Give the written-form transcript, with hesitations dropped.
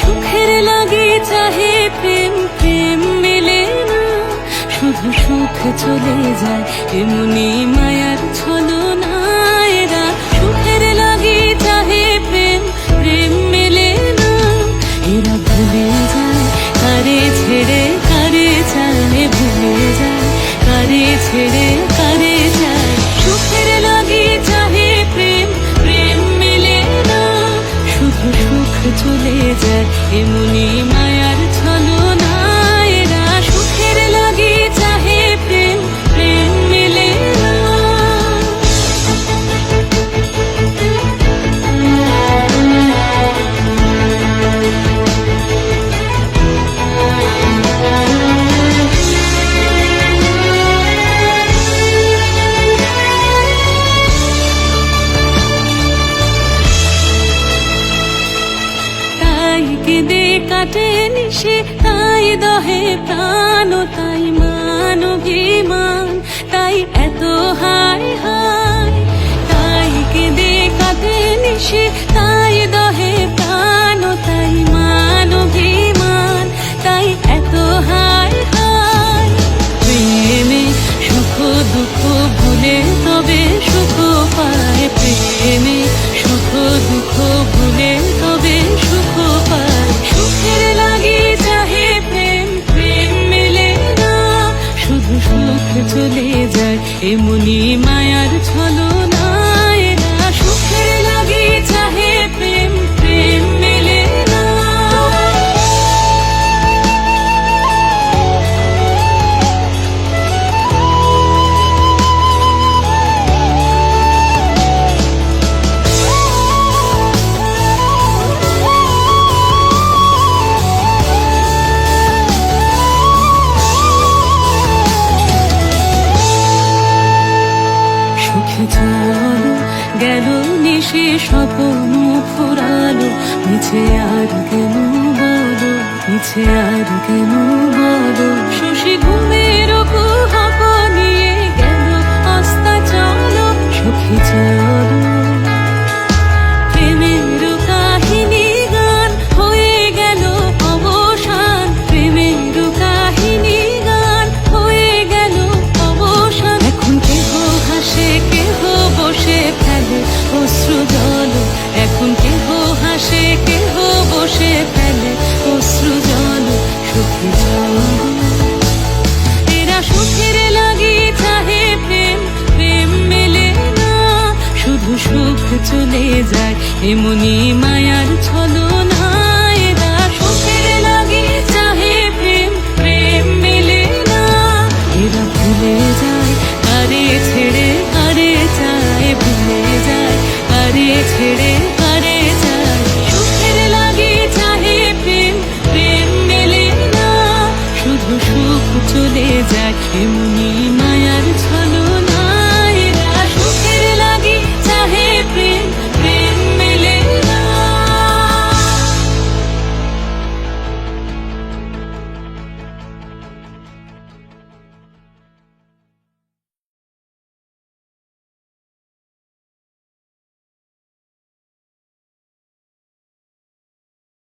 সুখের লাগি চাহে প্রেম, প্রেম মেলে না, শুধু সুখ চলে যায় এমনি মায়ার ছলনা। এরা সুখের লাগি চাহে প্রেম, প্রেম মেলে না, এরা ভুলে যায় কারে ছেড়ে কারে চায়, ভুলে যায় কারে ছেড়ে কারে চায়। সুখের লাগি চাহে প্রেম, প্রেম মেলে না, শুধু সুখ চলে যায় এমনি মায়ার ছলনা। এরা সুখের লাগি চাহে প্রেম, প্রেম মেলে না। তাই কেঁদে কাটে নিশে, তাই দহে প্রাণ, তাই মান অভিমান, তাই এত হায় হায়। তাই কেঁদে কাটে নিশে, তাই দহে প্রাণ, তাই মান অভিমান, তাই এত হায় হায়। প্রেমে সুখ দুঃখ ভুলে তবে সুখ পায়, প্রেমে সুখ দুঃখ ভুলে তবে সুখ পায়। সুখের লাগি চাহে প্রেম, প্রেম মেলে না, শুধু সুখ চলে যায় এমনি মায়ার ছলনা। এরা সুখের লাগি চাহে প্রেম, প্রেম মেলে না। সুখে চলো গেল নিশে স্বপ্ন ফুরালো, মিছে আর কেন বলো, মিছে আর কেন বলো। শশী ঘুমের কুহক নিয়ে গেল আস্তা চলো, সুখে চলো। প্রেমের কাহিনী গান হয়ে গেল অবসান, প্রেমের কাহিনী গান হয়ে গেল অবসান। এখন কেহ হাসে কেহ বসে ফেলে অশ্রু জল, এখন কেহ হাসে কেহ বসে ফেলে অশ্রু জল। সুখে চলো এরা সুখের লাগি চাহে প্রেম, প্রেম মেলে না, শুধু সুখ চলে যায় এমনি মায়ার ছলনা। এরা সুখের লাগি চাহে প্রেম, প্রেম মেলে না, এরা ভুলে যায় কারে ছেড়ে কারে চায়, ভুলে যায় কারে ছেড়ে